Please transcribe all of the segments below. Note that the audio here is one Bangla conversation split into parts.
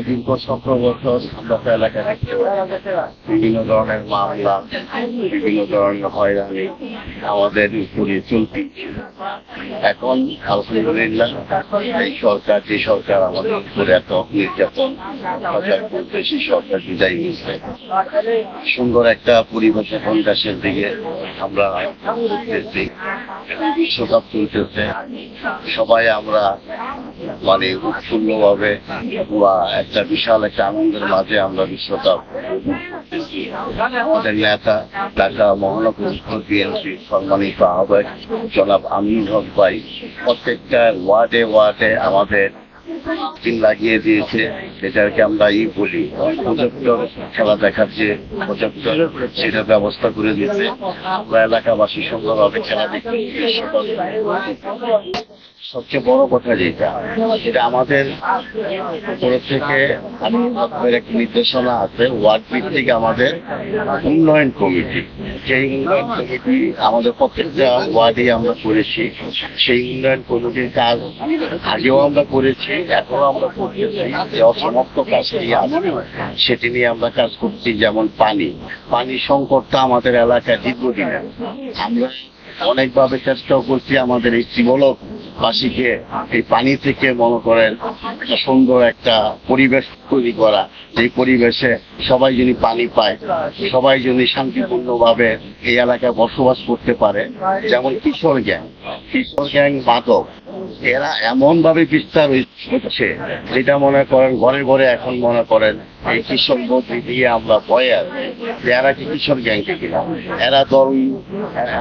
দীর্ঘ 17 বছর আমরা তো এলাকায় দেখতে পাই বিভিন্ন ধরনের মামলা, বিভিন্ন ধরনের হয়রানি আমাদের উপরে চলতি। এখন আলহামদুলিল্লাহ এই সরকার, যে সরকার আমাদের উপরে এত নির্যাতন করতে, সেই সরকার বিদায় নিচ্ছে। সুন্দর একটা পরিবেশ এখন দেশের দিকে আমরা দেখতেছি, বিশ্বকাপ চলতেছে, সবাই আমরা মানে উৎফুল্লভাবে বা একটা বিশাল একটা আনন্দের মাঝে আমরা বিশ্বকাপ আমাদের নেতা ঢাকা মহানগর বিএনপি সম্মানিত আহ্বায়ক জনাব আমিনুল হক ভাই প্রত্যেকটা ওয়ার্ডে ওয়ার্ডে আমাদের লাগিয়ে দিয়েছে, যেটাকে আমরা বলি প্রজেক্টর, খেলা দেখার যে প্রজেক্টর, সেটা ব্যবস্থা করে দিতে আমরা এলাকাবাসী সুন্দরভাবে খেলা দেখতে। সবচেয়ে বড় কথা যেটা আমাদের উপর থেকে একটা নির্দেশনা আছে, ওয়ার্ড ভিত্তিক আমাদের উন্নয়ন কমিটি। সেই উন্নয়ন কমিটি আমাদের প্রত্যেকটা ওয়ার্ডে আমরা করেছি। সেই উন্নয়ন কমিটির কাজ আগেও আমরা করেছি, এখনো আমরা করতেছি। যে অসমাপ্ত কাজটি আছে সেটি নিয়ে আমরা কাজ করছি। যেমন পানি সংকটটা আমাদের এলাকায় দীর্ঘদিনের। আমরা অনেকভাবে চেষ্টাও করছি আমাদের এই ত্রিবলক বাসীকে এই পানি থেকে মনে করেন একটা সুন্দর একটা পরিবেশ তৈরি করা, যে পরিবেশে সবাই যদি পানি পায়, সবাই যদি শান্তিপূর্ণভাবে এই এলাকায় বসবাস করতে পারে। যেমন কিশোর গ্যাং মাদক, এরা এমন ভাবে বিস্তার হচ্ছে যেটা মনে করেন ঘরে ঘরে এখন মনে করেন এই কিশোর বদলি দিয়ে আমরা ভয়ে আছি যে এরা কি কিশোর গ্যাংকে কিনা। এরা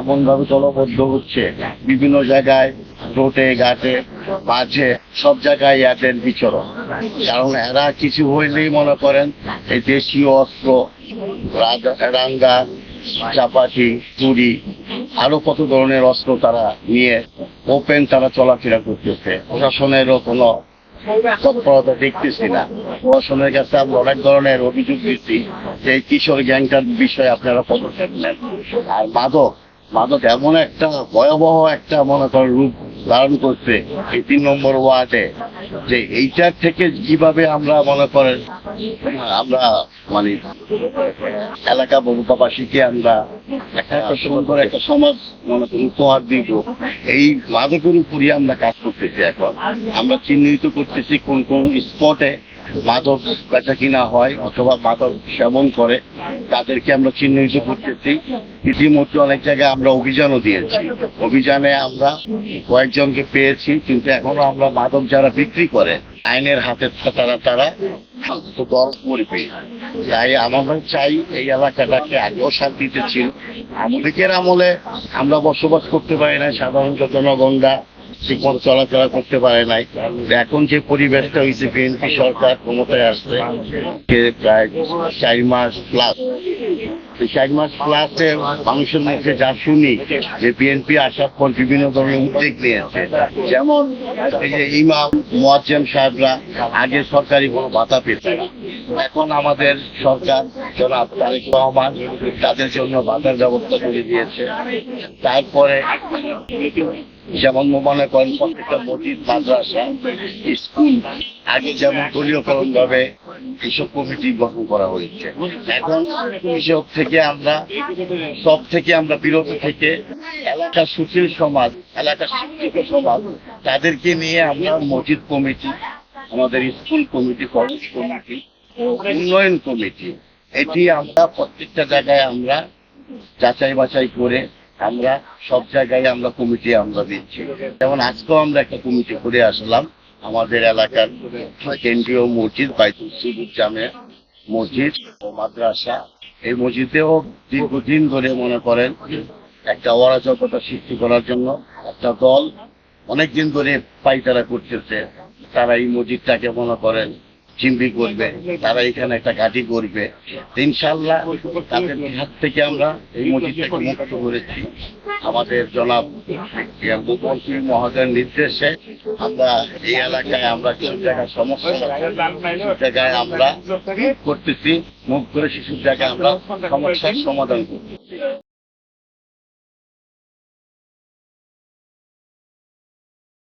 এমন ভাবে দলবদ্ধ হচ্ছে বিভিন্ন জায়গায়, রোডে ঘাটে মাঝে সব জায়গায় এদের বিচরণ। কারণ এরা কিছু হইলেই মনে করেন এই দেশীয় অস্ত্র, রাঙ্গা, চাপাতি, চুরি, আরো কত ধরনের অস্ত্র তারা নিয়ে ওপেন তারা চলাফেরা করতেছে। প্রশাসনেরও কোনো তৎপরতা দেখতেছি না। প্রশাসনের কাছে আমরা অনেক ধরনের অভিযোগ দিচ্ছি যে এই কিশোর গ্যাংটার বিষয়ে আপনারা পদক্ষেপ নেন। আর মাদক এমন একটা ভয়াবহ একটা মনে করেন রূপ ধারণ করছে এই 3 নম্বর ওয়ার্ডে, যে এইটার থেকে কিভাবে আমরা মনে করেন আমরা মানে এলাকা বাসীকে আমরা একটা সুন্দর একটা সমাজ মনে করি উপহার দিব, এই মাদকের উপরই আমরা কাজ করতেছি। এখন আমরা চিহ্নিত করতেছি কোন কোন স্পটে মাদক বেচা কিনা হয় অথবা মাদক সেবন করে, তাদেরকে আমরা চিহ্নিত করতেছি। ইতিমধ্যে অনেক জায়গায় আমরা অভিযানও দিয়েছি। অভিযানে আমরা কয়েকজনকে পেয়েছি, কিন্তু এখনো আমরা মাদক যারা বিক্রি করে আইনের হাতে তারা দল করবে। তাই আমরা চাই এই এলাকাটাকে আগেও শান্তিতে ছিল, আমলিকের আমলে আমরা বসবাস করতে পারি না, সাধারণ জনগণরা ঠিকমতো চলাফেরা করতে পারে নাই। এখন যে পরিবেশটা হয়েছে, বিএনপি সরকার ক্ষমতায় আসছে প্রায় 4 মাস প্লাস। 4 মাস প্লাসে মানুষের মধ্যে যা শুনি যে বিএনপি আসার পর বিভিন্ন ধরনের উদ্যোগ নিয়েছে। যেমন এই যে ইমাম মুয়াজ্জেম সাহেবরা আগে সরকারি কোনো ভাতা পেত না, এখন আমাদের সরকার জনাব তারেক রহমান তাদের জন্য ভাতার ব্যবস্থা করে দিয়েছে। তারপরে যেমন মনে করেন প্রত্যেকটা মসজিদ, মাদ্রাসা, স্কুল আগে যেমন দলীয়করণ ভাবে এইসব কমিটি গঠন করা হয়েছে, এখন এসব থেকে আমরা বিরত থেকে এলাকার সুশীল সমাজ, এলাকার শিক্ষিত সমাজ তাদেরকে নিয়ে আমরা মসজিদ কমিটি, আমাদের স্কুল কমিটি, কলেজ কমিটি, উন্নয়ন কমিটি, এটি আমরা প্রত্যেকটা জায়গায় আমরা যাচাই বাছাই করে আমরা সব জায়গায় আমরা কমিটি আমরা দিচ্ছি। যেমন আজকেও আমরা একটা কমিটি করে আসলাম আমাদের এলাকার কেন্দ্রীয় মসজিদ বাইতুল জামে মসজিদ ও মাদ্রাসা, এই মসজিদেও দীর্ঘদিন ধরে মনে করেন একটা অরাজকতা সৃষ্টি করার জন্য একটা দল অনেকদিন ধরে পাইতারা করতেছে। তারা এই মসজিদটাকে মনে করেন চিম্বি করবে, তারা এখানে একটা ঘাঁটি করবে। ইনশাআল্লাহ তাদের হাত থেকে আমরা এই মসজিদটাকে মুক্ত করেছি। আমাদের জনাব মুখ্যমন্ত্রী মহোদয়ের নির্দেশে আমরা এই এলাকায় আমরা কিছু জায়গায় সমস্যা জায়গায় আমরা করতেছি, মুখ করে শিশুর জায়গায় আমরা সমস্যার সমাধান করছি।